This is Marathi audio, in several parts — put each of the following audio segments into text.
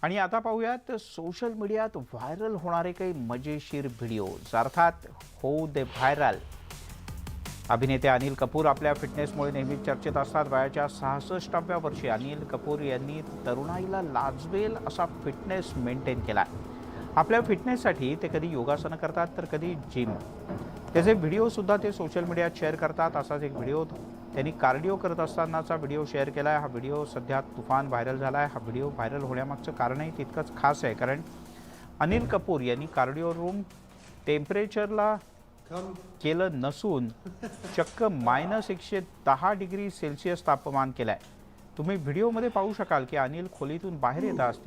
आणि आता पाहूयात सोशल मीडियात व्हायरल होणारे काही मजेशीर व्हिडिओज, अर्थात होऊ दे व्हायरल। अभिनेते अनिल कपूर आपल्या फिटनेसमुळे नेहमीच चर्चेत असतात। वयाच्या 66व्या वर्षी अनिल कपूर यांनी तरुणाईला लाजवेल असा फिटनेस मेंटेन केला। आपल्या फिटनेससाठी ते कधी योगासनं करतात तर कधी जिम। त्याचे व्हिडिओ सुद्धा ते सोशल मीडियात शेअर करतात। असाच एक व्हिडिओ त्यांनी कार्डिओ करत असतानाचा व्हिडिओ शेअर केला आहे। हा व्हिडिओ सध्या तुफान व्हायरल झाला आहे। हा व्हिडिओ व्हायरल होण्यामागचं कारणही तितकंच खास आहे, कारण अनिल कपूर यांनी कार्डिओ रूम टेम्परेचरला केलं नसून चक्क -110 डिग्री सेल्सिअस तापमान केलं आहे। तुम्ही व्हिडिओमध्ये पाहू शकाल की अनिल खोलीतून बाहेर येताच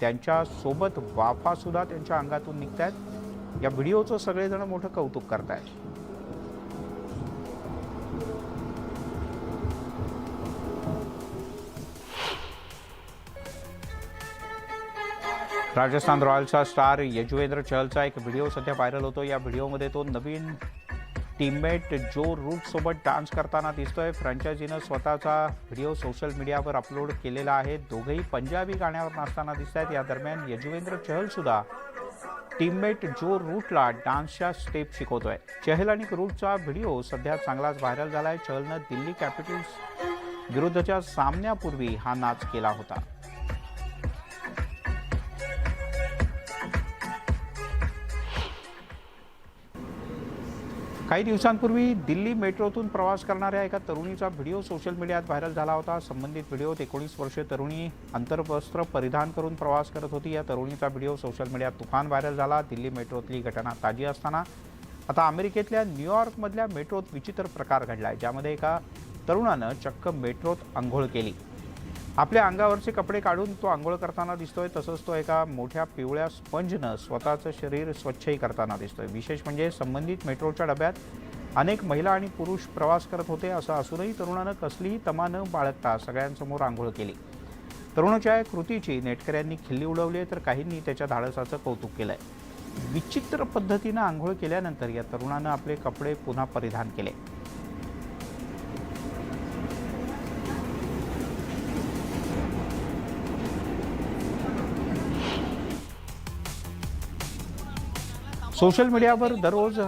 त्यांच्यासोबत वाफा सुद्धा त्यांच्या अंगातून निघतायत। या व्हिडिओचं सगळेजण मोठं कौतुक करतायत। राजस्थान रॉयल्सचा स्टार यजुवेंद्र चहलचा एक व्हिडिओ सध्या व्हायरल होतो। या व्हिडिओमध्ये तो नवीन टीममेट जो रूट सोबत डान्स करताना दिसतोय। फ्रँचायझीनं स्वतःचा व्हिडिओ सोशल मीडियावर अपलोड केलेला आहे। दोघेही पंजाबी गाण्यावर नाचताना दिसत आहेत। या दरम्यान यजुवेंद्र चहल सुद्धा टीममेट जो रूटला डान्सच्या स्टेप शिकवतोय। चहल आणि रूटचा व्हिडिओ सध्या चांगलाच व्हायरल झालाय। चहलनं दिल्ली कॅपिटल्स विरुद्धच्या सामन्यापूर्वी हा नाच केला होता। काही दिवसांपूर्वी दिल्ली मेट्रोतून प्रवास करणाऱ्या एका तरुणीचा व्हिडिओ सोशल मीडियात व्हायरल झाला होता। संबंधित व्हिडिओत 19 वर्षीय तरुणी अंतर्वस्त्र परिधान करून प्रवास करत होती। या तरुणीचा व्हिडिओ सोशल मीडियात तुफान व्हायरल झाला। दिल्ली मेट्रोतली घटना ताजी असताना आता अमेरिकेतल्या न्यूयॉर्कमधल्या मेट्रोत विचित्र प्रकार घडलाय, ज्यामध्ये एका तरुणानं चक्क मेट्रोत अंघोळ केली। आपल्या अंगावरचे कपडे काढून तो अंघोळ करताना दिसतोय। तसंच तो एका मोठ्या पिवळ्या स्पंजनं स्वतःचं शरीर स्वच्छही करताना दिसतोय। विशेष म्हणजे संबंधित मेट्रोच्या डब्यात अनेक महिला आणि पुरुष प्रवास करत होते। असं असूनही तरुणानं कसलीही तमा न बाळगता सगळ्यांसमोर अंघोळ केली। तरुणाच्या या कृतीची नेटकऱ्यांनी खिल्ली उडवली, तर काहींनी त्याच्या धाडसाचं कौतुक केलंय। विचित्र पद्धतीनं अंघोळ केल्यानंतर या तरुणानं आपले कपडे पुन्हा परिधान केले। सोशल मीडियावर दररोज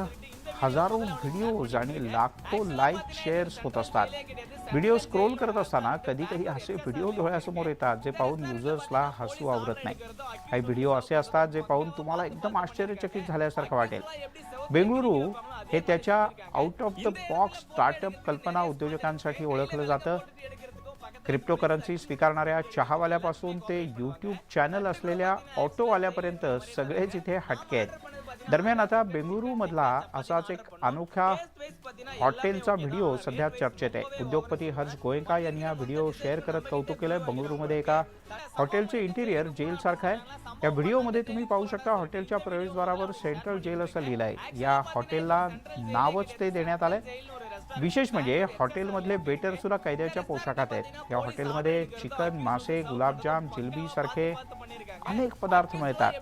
हजारो व्हिडिओज आणि लाखो लाईक शेअर्स होत असतात। व्हिडिओ स्क्रोल करत असताना कधी कधी असे व्हिडिओ डोळ्यासमोर येतात जे पाहून युजर्सला हसू आवरत नाही। काही व्हिडिओ असे असतात जे पाहून तुम्हाला एकदम आश्चर्यचकित झाल्यासारखं वाटेल। बेंगळुरू हे त्याच्या out of the box startup कल्पना उद्योजकांसाठी ओळखलं जातं। क्रिप्टोकरन्सी स्वीकारणाऱ्या चहावाल्यापासून ते यूट्यूब चॅनल असलेल्या ऑटोवाल्यापर्यंत सगळेच इथे हटके आहेत। दरम्यान आता बेंगळुरूमधला असाच एक अनोखा हॉटेलचा व्हिडिओ सध्या चर्चेत आहे। उद्योगपती हर्ष गोयंका यांनी हा व्हिडिओ शेअर करत कौतुक केलंय। बेंगळुरूमध्ये एका हॉटेलचे इंटिरियर जेलसारखं आहे। या व्हिडिओमध्ये तुम्ही पाहू शकता हॉटेलच्या प्रवेशद्वारावर सेंट्रल जेल असं लिहिलंय। या हॉटेलला नावच ते देण्यात आलंय। विशेष म्हणजे हॉटेलमधले वेटर सुद्धा कैद्याच्या पोशाखात आहेत। या हॉटेलमध्ये चिकन, मासे, गुलाबजाम, जिलबी सारखे अनेक पदार्थ मिळतात।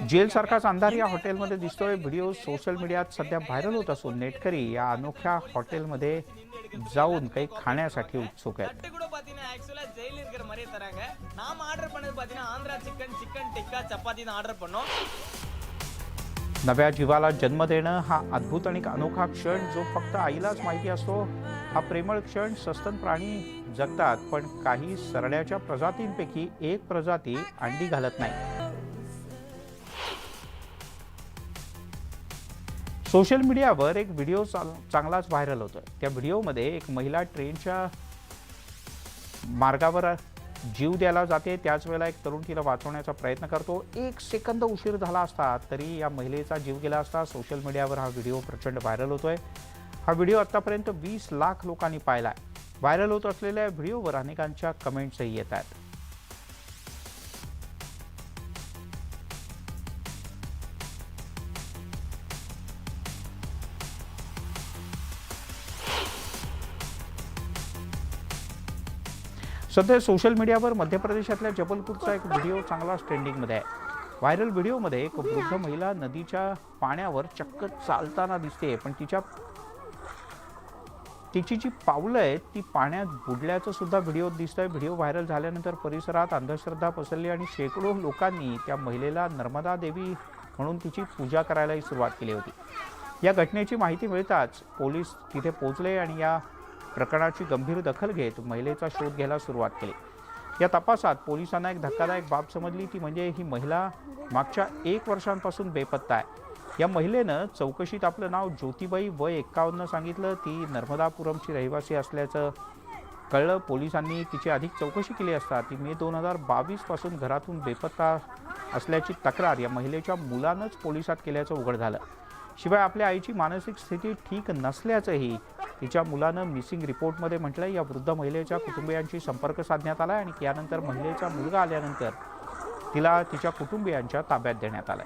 जेल सारखाच अंधार या हॉटेलमध्ये दिसतोय। व्हिडिओ सोशल मीडियात सध्या व्हायरल होत असून नेटकरी या अनोख्या हॉटेलमध्ये जाऊन काही खाण्यासाठी उत्सुक आहेत। नव्या जीवाला जन्म देणं हा अद्भुत आणि अनोखा क्षण जो फक्त आईलाच माहिती असतो। हा प्रेमळ क्षण सस्तन प्राणी जगतात, पण काही सरड्याच्या प्रजातींपैकी एक प्रजाती अंडी घालत नाही। सोशल मीडियावर एक व्हिडिओ चांगलाच व्हायरल होतोय। त्या व्हिडिओमध्ये एक महिला ट्रेनच्या मार्गावर जीव द्यायला जाते। त्याच वेळेला एक तरुण तिला वाचवण्याचा प्रयत्न करतो। 1 सेकंद उशीर झाला असता तरी या महिलेचा जीव गेला असता। सोशल मीडियावर हा व्हिडिओ प्रचंड व्हायरल होतोय। हा व्हिडिओ आतापर्यंत 20 लाख लोकांनी पाहिलाय। व्हायरल होत असलेल्या व्हिडिओवर अनेकांच्या कमेंट्सही येत आहेत। सध्या सोशल मीडियावर मध्य प्रदेशातल्या जबलपूरचा एक व्हिडिओ चांगलाच ट्रेंडिंगमध्ये आहे। व्हायरल व्हिडिओमध्ये एक वृद्ध महिला नदीच्या पाण्यावर चक्क चालताना दिसते, पण तिच्या तिची जी पावलं आहेत ती पाण्यात बुडल्याचं सुद्धा व्हिडिओ दिसतोय. व्हिडिओ व्हायरल झाल्यानंतर परिसरात अंधश्रद्धा पसरली आणि शेकडो लोकांनी त्या महिलेला नर्मदा देवी म्हणून तिची पूजा करायलाही सुरुवात केली होती. या घटनेची माहिती मिळताच पोलीस तिथे पोहोचले आणि या प्रकरणाची गंभीर दखल घेत महिलेचा शोध घ्यायला सुरुवात केली. या तपासात पोलिसांना एक धक्कादायक बाब समजली, ती म्हणजे ही महिला मागच्या 1 वर्षांपासून बेपत्ता आहे. या महिलेनं चौकशीत आपलं नाव ज्योतिबाई वय 51 सांगितलं. ती नर्मदापुरमची रहिवासी असल्याचं कळलं. पोलिसांनी तिची अधिक चौकशी केली असता ती मे 2022 पासून घरातून बेपत्ता असल्याची तक्रार या महिलेच्या मुलानंच पोलिसात केल्याचं उघड झालं. शिवाय आपल्या आईची मानसिक स्थिती ठीक नसल्याचंही तिच्या मुलानं मिसिंग रिपोर्टमध्ये म्हटलंय. या वृद्ध महिलेच्या कुटुंबियांशी संपर्क साधण्यात आला आणि यानंतर महिलेचा मुलगा आल्यानंतर तिला तिच्या कुटुंबियांच्या ताब्यात देण्यात आलं.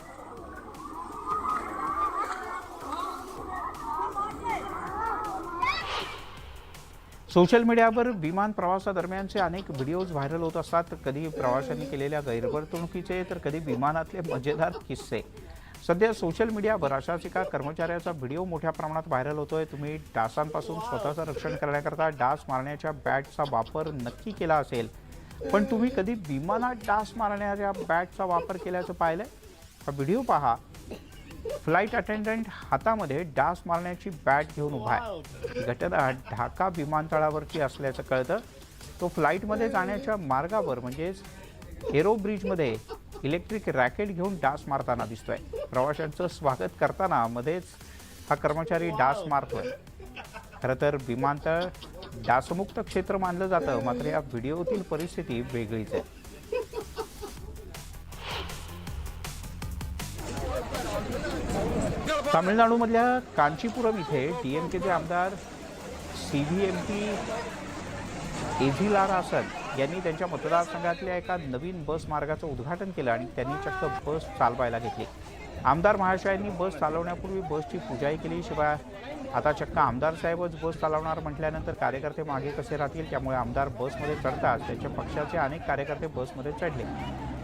सोशल मीडियावर विमान प्रवासादरम्यानचे अनेक व्हिडिओज व्हायरल होत असतात. कधी प्रवाशांनी केलेल्या गैरवर्तणुकीचे तर कधी विमानातले मजेदार किस्से. सध्या सोशल मीडियावर अशाच एका कर्मचाऱ्याचा व्हिडिओ मोठ्या प्रमाणात व्हायरल होतोय. तुम्ही डासांपासून स्वतःचं रक्षण करण्याकरता डास मारण्याच्या बॅटचा वापर नक्की केला असेल, पण तुम्ही कधी विमानात डास मारण्याच्या बॅटचा वापर केल्याचं पाहिलंय? हा व्हिडिओ पहा. फ्लाईट अटेंडंट हातामध्ये डास मारण्याची बॅट घेऊन उभा आहे. घटना ढाका विमानतळावरची असल्याचं कळतं. तो फ्लाईटमध्ये जाण्याच्या मार्गावर म्हणजेच एरो ब्रिजमध्ये इलेक्ट्रिक रॅकेट घेऊन डास मारताना दिसतोय. प्रवाशांचं स्वागत करताना मध्येच हा कर्मचारी डास मारतोय. खरं तर विमानतळ डासमुक्त क्षेत्र मानलं जातं, मात्र या व्हिडिओतील परिस्थिती वेगळीच आहे. तामिळनाडूमधल्या कांचीपुरम इथे डीएमकेचे आमदार सीव्हीएमपी एझिलारासन यांनी त्यांच्या मतदारसंघातल्या एका नवीन बस मार्गाचं उद्घाटन केलं आणि त्यांनी चक्क बस चालवायला घेतली. आमदार महाशयांनी बस चालवण्यापूर्वी बसची पूजाही केली. शिवाय आता चक्क आमदार साहेबच बस चालवणार म्हटल्यानंतर कार्यकर्ते मागे कसे राहतील, त्यामुळे आमदार बसमध्ये चढताच त्यांच्या पक्षाचे अनेक कार्यकर्ते बसमध्ये चढले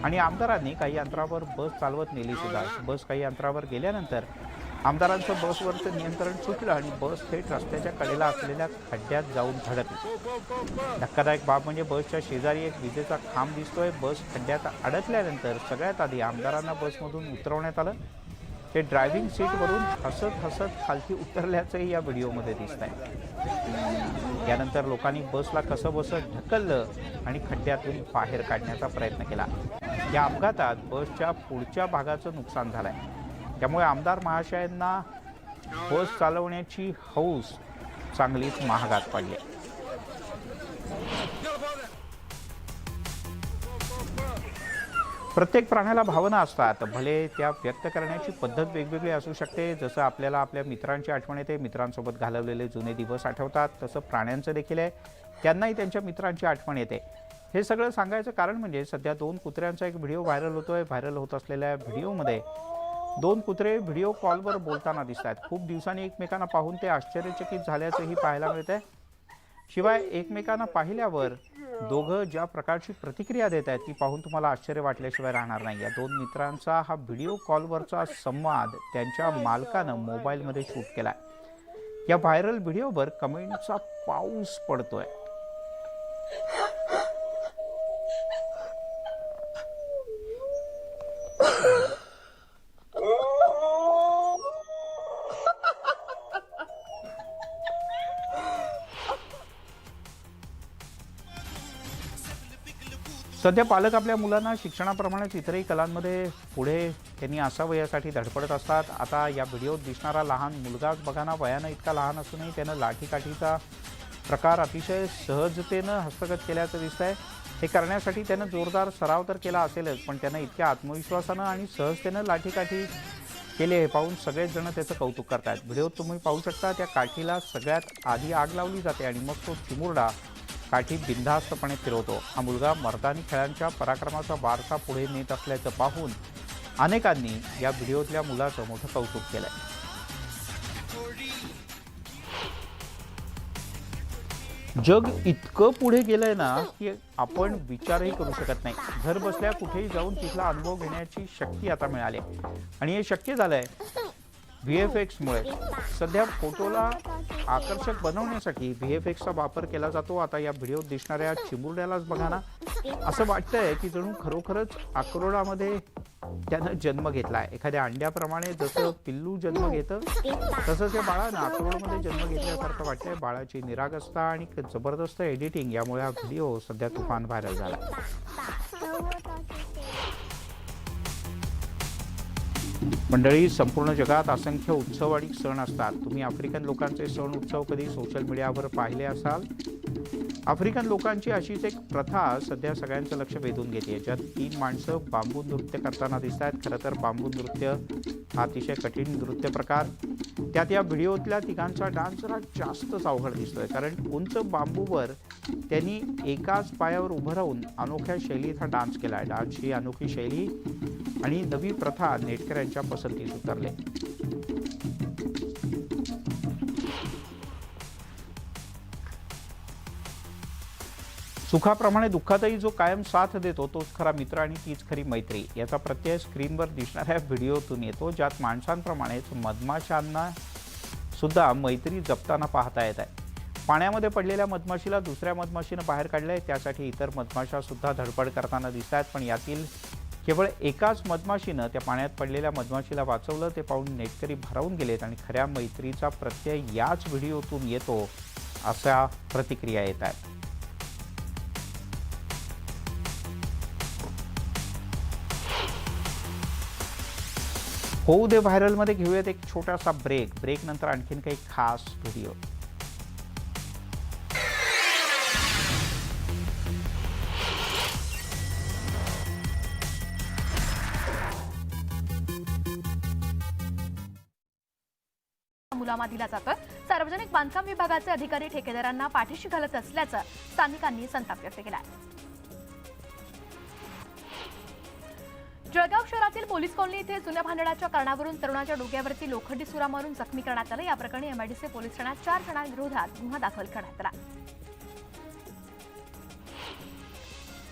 आणि आमदारांनी काही अंतरावर बस चालवत नेली सुद्धा. बस काही अंतरावर गेल्यानंतर आमदारांचं बसवरचं नियंत्रण सुटलं आणि बस थेट रस्त्याच्या कडेला असलेल्या खड्ड्यात जाऊन धडकली. धक्कादायक बाब म्हणजे बसच्या शेजारी एक विजेचा खांब दिसतोय. बस खड्ड्यात अडकल्यानंतर सगळ्यात आधी आमदारांना बसमधून उतरवण्यात आलं. ते ड्रायव्हिंग सीटवरून हसत हसत खालती उतरल्याचंही या व्हिडिओमध्ये दिसत आहे. यानंतर लोकांनी बसला कसं बसं ढकललं आणि खड्ड्यातून बाहेर काढण्याचा प्रयत्न केला. या अपघातात बसच्या पुढच्या भागाचं नुकसान झालंय. त्यामुळे आमदार महाशयांना बस चालवण्याची हौस चांगलीच महागात पडली. प्रत्येक प्राण्याला भावना असतात, भले त्या व्यक्त करण्याची पद्धत वेगवेगळी असू शकते. जसं आपल्याला आपल्या मित्रांची आठवण येते, मित्रांसोबत घालवलेले जुने दिवस आठवतात, तसं प्राण्यांचं देखील आहे. त्यांनाही त्यांच्या मित्रांची आठवण येते. हे सगळं सांगायचं कारण म्हणजे सध्या 2 कुत्र्यांचा एक व्हिडिओ व्हायरल होतोय. व्हायरल होत असलेल्या व्हिडिओमध्ये 2 कुत्रे व्हिडिओ कॉलवर बोलताना दिसत आहेत. खूप दिवसांनी एकमेकांना पाहून ते आश्चर्यचकित झाल्याचंही पाहायला मिळतंय. शिवाय एकमेकांना पाहिल्यावर दोघं ज्या प्रकारची प्रतिक्रिया देत आहेत ती पाहून तुम्हाला आश्चर्य वाटल्याशिवाय राहणार नाही. या 2 मित्रांचा हा व्हिडिओ कॉलवरचा संवाद त्यांच्या मालकानं मोबाईलमध्ये शूट केलाय. या व्हायरल व्हिडिओवर कमेंटचा पाऊस पडतोय. सध्या पालक आपल्या मुलांना शिक्षणाप्रमाणेच इतरही कलांमध्ये पुढे त्यांनी असावं यासाठी धडपडत असतात. आता या व्हिडिओत दिसणारा लहान मुलगाच बघा ना, वयानं इतका लहान असूनही त्यानं लाठीकाठीचा प्रकार अतिशय सहजतेनं हस्तगत केल्याचं दिसतंय. हे करण्यासाठी त्यानं जोरदार सराव तर केला असेलच, पण त्यानं इतक्या आत्मविश्वासानं आणि सहजतेनं लाठीकाठी केले हे पाहून सगळेच जण त्याचं कौतुक करतात. व्हिडिओत तुम्ही पाहू शकता त्या काठीला सगळ्यात आधी आग लावली जाते आणि मग तो चिमुरडा काठी बिनधास्तपणे फिरवतो. हा मुलगा मर्दानी खेळांच्या पराक्रमाचा वारसा पुढे नेत असल्याचं पाहून अनेकांनी या व्हिडिओतल्या मुलाचं मोठं कौतुक केलंय. जग इतकं पुढे गेलंय ना की आपण विचारही करू शकत नाही. घर बसल्या कुठेही जाऊन तिथला अनुभव घेण्याची शक्ती आता मिळाली आणि हे शक्य झालंय व्हीएफएक्समुळे सध्या फोटोला आकर्षक बनवण्यासाठी व्हीएफएक्सचा वापर केला जातो. आता या व्हिडिओत दिसणाऱ्या चिमुरड्यालाच बघा ना, असं वाटतंय की जणू खरोखरच अक्रोडामध्ये त्यानं जन्म घेतलाय. एखाद्या अंड्याप्रमाणे जसं पिल्लू जन्म घेतं तसंच या बाळानं अक्रोडमध्ये जन्म घेतल्यासारखं वाटतंय. बाळाची निरागसता आणि जबरदस्त एडिटिंग यामुळे हा व्हिडिओ सध्या तुफान व्हायरल झाला. मंडळी, संपूर्ण जगात असंख्य उत्सव आणि सण असतात. तुम्ही आफ्रिकन लोकांचे सण उत्सव कधी सोशल मीडियावर पाहिले असाल. आफ्रिकन लोकांची अशीच एक प्रथा सध्या सगळ्यांचं लक्ष वेधून घेते, ज्यात 3 माणसं बांबू नृत्य करताना दिसत आहेत. खरं तर बांबू नृत्य हा अतिशय कठीण नृत्य प्रकार. त्यात या व्हिडिओतल्या तिघांचा डान्स जरा जास्तच अवघड दिसतोय, कारण उंच बांबूवर त्यांनी एकाच पायावर उभं राहून अनोख्या शैलीत हा डान्स केलाय. डान्सची ही अनोखी शैली आणि नवी प्रथा नेटकऱ्यांच्या पसंतीस उतरले. सुखाप्रमाणे दुःखातही जो कायम साथ देतो तोच खरा मित्र आणि तीच खरी मैत्री. याचा प्रत्यय स्क्रीनवर दिसणाऱ्या व्हिडिओतून येतो, ज्यात माणसांप्रमाणेच मधमाशांना सुद्धा मैत्री जपताना पाहता येत आहे. पाण्यामध्ये पडलेल्या मधमाशीला दुसऱ्या मधमाशीनं बाहेर काढलंय, त्यासाठी इतर मधमाशा सुद्धा धडपड करताना दिसत आहेत. पण यातील केवळ एकाच मधमाशीनं त्या पाण्यात पडलेल्या मधमाशीला वाचवलं. ते पाहून नेटकरी भारावून गेलेत आणि खऱ्या मैत्रीचा प्रत्यय याच व्हिडिओतून येतो अशा प्रतिक्रिया येत आहेत. होऊ दे व्हायरलमध्ये घेऊयात एक छोटासा ब्रेक नंतर आणखीन काही खास व्हिडिओ. मुलामा दिला जातोय. सार्वजनिक बांधकाम विभागाचे अधिकारी ठेकेदारांना पाठीशी घालत असल्याचं स्थानिकांनी संताप व्यक्त केला. जळगाव शहरातील पोलीस कॉलनी येथे जुन्या भांडणाच्या कारणावरून तरुणाच्या डोक्यावरती लोखंडी सुरा मारून जखमी करण्यात आलं. या प्रकरणी एमआयडीसी पोलीस ठाण्यात 4 जणांविरोधात गुन्हा दाखल करण्यात आला.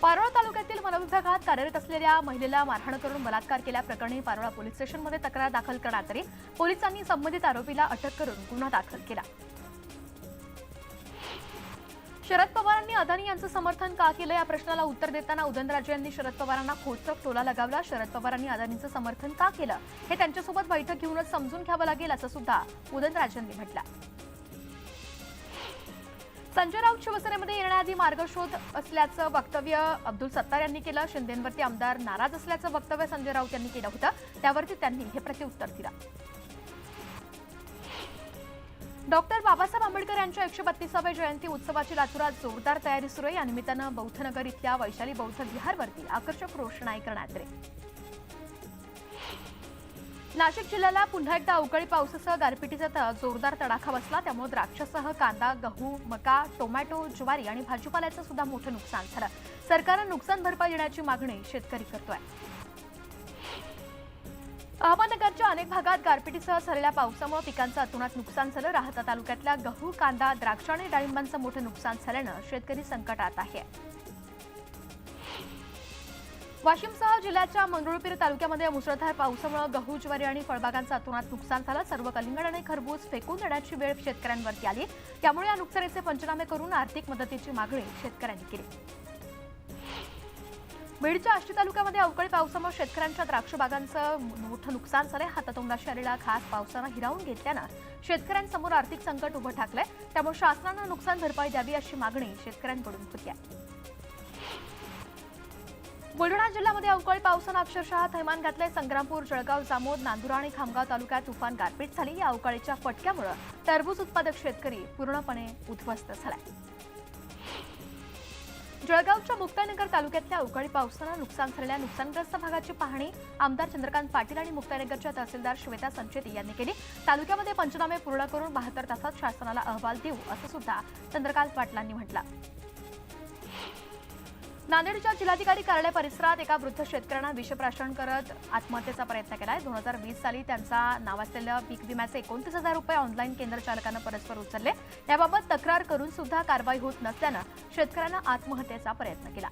पारोळा तालुक्यातील वनविभागात कार्यरत असलेल्या महिलेला मारहाण करून बलात्कार केल्याप्रकरणी पारोळा पोलीस स्टेशनमध्ये तक्रार दाखल करण्यात आली. पोलिसांनी संबंधित आरोपीला अटक करून गुन्हा दाखल केला. शरद पवारांनी अदानी यांचं समर्थन का केलं या प्रश्नाला उत्तर देताना उदयनराजे यांनी शरद पवारांना खोचक टोला लगावला. शरद पवारांनी अदानींचं समर्थन का केलं हे त्यांच्यासोबत बैठक घेऊनच समजून घ्यावं लागेल असं सुद्धा उदयनराजेंनी म्हटलं. संजय राऊत शिवसेनेमध्ये येण्याआधी मार्गशोध असल्याचं वक्तव्य अब्दुल सत्तार यांनी केलं. शिंदेंवरती आमदार नाराज असल्याचं वक्तव्य संजय राऊत यांनी केलं होतं. त्यावरती त्यांनी हे प्रत्युत्तर दिलं. डॉक्टर बाबासाहेब आंबेडकर यांच्या 132व्या जयंती उत्सवाची लातूरात जोरदार तयारी सुरू आहे. या निमित्तानं बौद्धनगर इथल्या वैशाली बौद्ध विहारवरती आकर्षक रोषणाई करण्यात आली. नाशिक जिल्ह्याला पुन्हा एकदा अवकाळी पावसासह गारपिटीचा जोरदार तडाखा बसला. त्यामुळे द्राक्षासह कांदा, गहू, मका, टोमॅटो, ज्वारी आणि भाजीपाल्याचं सुद्धा मोठं नुकसान झालं. सरकारनं नुकसान भरपाई देण्याची मागणी शेतकरी करतोय. अहमदनगरच्या अनेक भागात गारपिटीसह झालेल्या पावसामुळे पिकांचं अतोनात नुकसान झालं. राहता तालुक्यातल्या गहू, कांदा, द्राक्ष आणि डाळिंबांचं मोठं नुकसान झाल्यानं शेतकरी संकटात आहे. वाशिमसह जिल्ह्याच्या मंगरुळपीर तालुक्यामध्ये मुसळधार पावसामुळे गहू, ज्वारी आणि फळबागांचं अतोनात नुकसान झालं. सर्व कलिंगड आणि खरबूज फेकून देण्याची वेळ शेतकऱ्यांवरती आली. त्यामुळे या नुकसानीचे पंचनामे करून आर्थिक मदतीची मागणी शेतकऱ्यांनी केली. बीडच्या आष्टी तालुक्यामध्ये अवकाळी पावसामुळे शेतकऱ्यांच्या द्राक्ष बागांचं मोठं नुकसान झालंय. हातातोंडाशी आलेला घास पावसानं हिरावून घेतल्यानं शेतकऱ्यांसमोर आर्थिक संकट उभं ठाकलंय. त्यामुळे शासनानं नुकसान भरपाई द्यावी अशी मागणी शेतकऱ्यांकडून होती. बुलढाणा जिल्ह्यामध्ये अवकाळी पावसानं अक्षरशः थैमान घातलंय. संग्रामपूर, जळगाव, जामोद, नांदुरा आणि खामगाव तालुक्यात तुफान गारपीट झाली. या अवकाळीच्या फटक्यामुळे टरबूज उत्पादक शेतकरी पूर्णपणे उद्ध्वस्त झालाय. जळगावच्या मुक्ताईनगर तालुक्यातल्या अवकाळी पावसानं नुकसान झालेल्या नुकसानग्रस्त भागाची पाहणी आमदार चंद्रकांत पाटील आणि मुक्ताईनगरच्या तहसीलदार श्वेता संचेती यांनी केली. तालुक्यामध्ये पंचनामे पूर्ण करून 72 तासात शासनाला अहवाल देऊ असं सुद्धा चंद्रकांत पाटलांनी म्हटलं. नांदेडच्या जिल्हाधिकारी कार्यालय परिसरात एका वृद्ध शेतकऱ्यानं विषप्राशन करत आत्महत्येचा प्रयत्न केलाय. 2020 साली त्यांचा नाव असलेल्या पीक विम्याचे 29,000 रुपये ऑनलाईन केंद्र चालकानं परस्पर उचलले. याबाबत तक्रार करून सुद्धा कारवाई होत नसल्यानं शेतकऱ्यानं आत्महत्येचा प्रयत्न केला.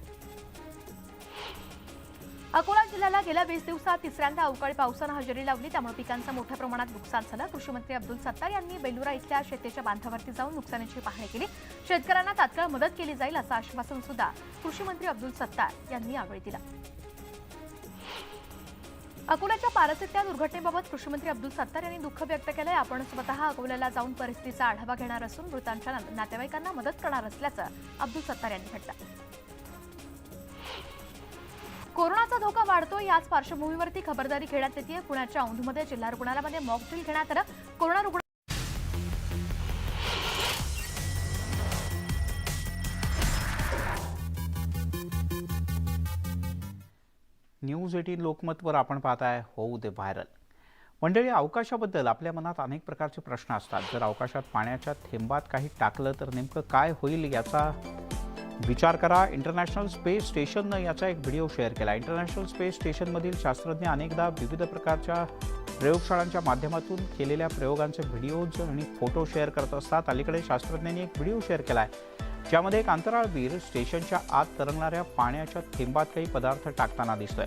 अकोला जिल्ह्याला गेल्या 20 दिवसात तिसऱ्यांदा अवकाळी पावसानं हजेरी लावली, त्यामुळे पिकांचं मोठ्या प्रमाणात नुकसान झालं. कृषी मंत्री अब्दुल सत्तार यांनी बेलुरा इथल्या शेतीच्या बांधावरती जाऊन नुकसानीची पाहणी केली. शेतकऱ्यांना तात्काळ मदत केली जाईल असं आश्वासन सुद्धा कृषी मंत्री अब्दुल सत्तार यांनी यावेळी दिलं. अकोल्याच्या पारसिकल्या दुर्घटनेबाबत कृषी मंत्री अब्दुल सत्तार यांनी दुःख व्यक्त केलंय. आपण स्वतः अकोल्याला जाऊन परिस्थितीचा आढावा घेणार असून मृतांच्या नातेवाईकांना मदत करणार असल्याचं अब्दुल सत्तार यांनी म्हटलं. कोरोनाचा धोका वाढतो, याच पार्श्वभूमीवरती खबरदारी घेण्यात येते. पुण्याच्या औंधमध्ये जिल्हा रुग्णालयामध्ये मॉक ड्रिल घेण्यात आलं. कोरोना रुग्ण न्यूज 18 लोकमतवर आपण पाहताय होऊ दे व्हायरल. मंडळी, अवकाशाबद्दल आपल्या मनात अनेक प्रकारचे प्रश्न असतात. जर अवकाशात पाण्याच्या थेंबात काही टाकलं तर नेमकं काय होईल याचा विचार करा. इंटरनॅशनल स्पेस स्टेशननं याचा एक व्हिडिओ शेअर केला. इंटरनॅशनल स्पेस स्टेशनमधील शास्त्रज्ञ अनेकदा विविध प्रकारच्या प्रयोगशाळांच्या माध्यमातून केलेल्या प्रयोगांचे व्हिडिओज आणि फोटो शेअर करत असतात. अलीकडे शास्त्रज्ञांनी एक व्हिडिओ शेअर केला आहे ज्यामध्ये एक अंतराळवीर स्टेशनच्या आत तरंगणाऱ्या पाण्याच्या थेंबात काही पदार्थ टाकताना दिसतोय.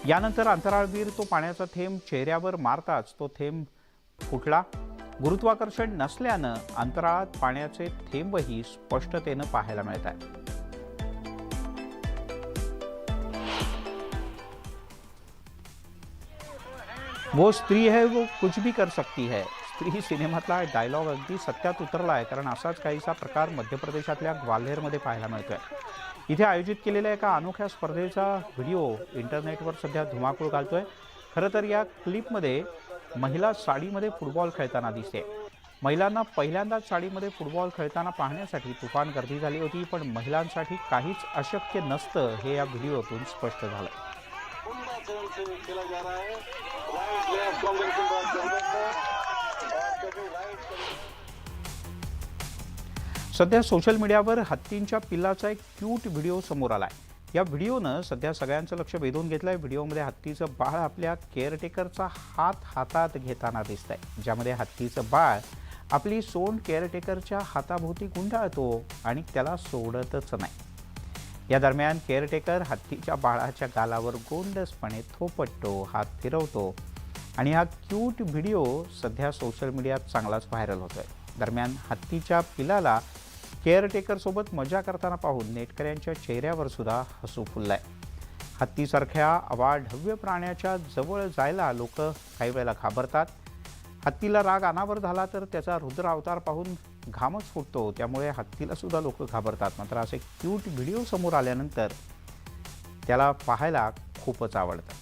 यानंतर अंतराळवीर तो पाण्याचा थेंब चेहऱ्यावर मारताच तो थेंब फुटला. गुरुत्वाकर्षण नसल्यानं अंतराळात पाण्याचे थेंबही स्पष्टतेनं पाहायला मिळत आहे. वो स्त्री है वो कुछ भी कर सकती है. स्त्री सिनेमातला डायलॉग अगदी सत्यात उतरला आहे, कारण असाच काहीसा प्रकार मध्य प्रदेशातल्या ग्वाल्हेरमध्ये पाहायला मिळतोय. इथे आयोजित केलेल्या एका अनोख्या स्पर्धेचा व्हिडिओ इंटरनेटवर सध्या धुमाकूळ घालतोय. खरं तर या क्लिपमध्ये महिला साडीमध्ये फुटबॉल खेळताना दिसते. महिलांना पहिल्यांदाच साडीमध्ये फुटबॉल खेळताना पाहण्यासाठी तुफान गर्दी झाली होती, पण महिलांसाठी काहीच अशक्य नसतं हे या व्हिडिओतून स्पष्ट झालं. सध्या सोशल मीडियावर हत्तींच्या पिल्लाचा एक क्यूट व्हिडिओ समोर आलाय. या व्हिडिओनं सध्या सगळ्यांचं लक्ष वेधून घेतलंय. व्हिडिओमध्ये हत्तीचं बाळ आपल्या केअरटेकरचा हात हातात घेताना दिसतंय, ज्यामध्ये हत्तीचं बाळ आपली सोंड केअरटेकरच्या हाताभोवती गुंडाळतो आणि त्याला सोडतच नाही. या दरम्यान केअरटेकर हत्तीच्या बाळाच्या गालावर गोंडसपणे थोपटतो, हात फिरवतो आणि हा क्यूट व्हिडिओ सध्या सोशल मीडियात चांगलाच व्हायरल होतोय. दरम्यान हत्तीच्या पिलाला केअरटेकरसोबत मजा करताना पाहून नेटकऱ्यांच्या चेहऱ्यावर सुद्धा हसू फुललंय. हत्तीसारख्या अवाढव्य प्राण्याच्या जवळ जायला लोक काही वेळेला घाबरतात. हत्तीला राग अनावर झाला तर त्याचा रुद्र अवतार पाहून घामच फुटतो, त्यामुळे हत्तीला सुद्धा लोक घाबरतात. मात्र असे क्यूट व्हिडिओ समोर आल्यानंतर त्याला पाहायला खूपच आवडतं.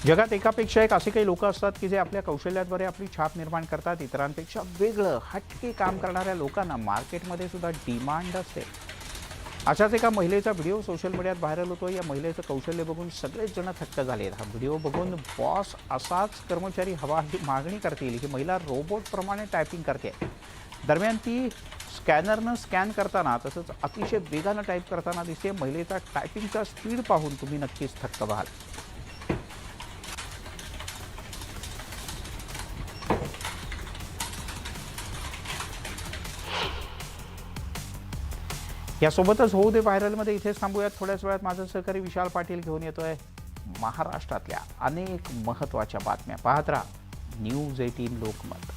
जगात एकापेक्षा एक असे काही लोक असतात की जे आपल्या कौशल्याद्वारे आपली छाप निर्माण करतात. इतरांपेक्षा वेगळं हटके काम करणाऱ्या लोकांना मार्केटमध्ये सुद्धा डिमांड असते. अशाच एका महिलेचा व्हिडिओ सोशल मीडियात व्हायरल होतो. या महिलेचं कौशल्य बघून सगळेच जण थक्क झालेत. हा व्हिडिओ बघून बॉस असाच कर्मचारी हवा ही मागणी करतील. ही महिला रोबोटप्रमाणे टायपिंग करते. दरम्यान ती स्कॅनरनं स्कॅन करताना तसंच अतिशय वेगानं टाईप करताना दिसते. महिलेचा टायपिंगचा स्पीड पाहून तुम्ही नक्कीच थक्क व्हाल. यासोबतच होऊ दे व्हायरलमध्ये इथेच थांबूयात. थोड्याच वेळात माझा सहकारी विशाल पाटील घेऊन येतोय महाराष्ट्रातल्या अनेक महत्त्वाच्या बातम्या. पाहत राहा न्यूज 18 लोकमत.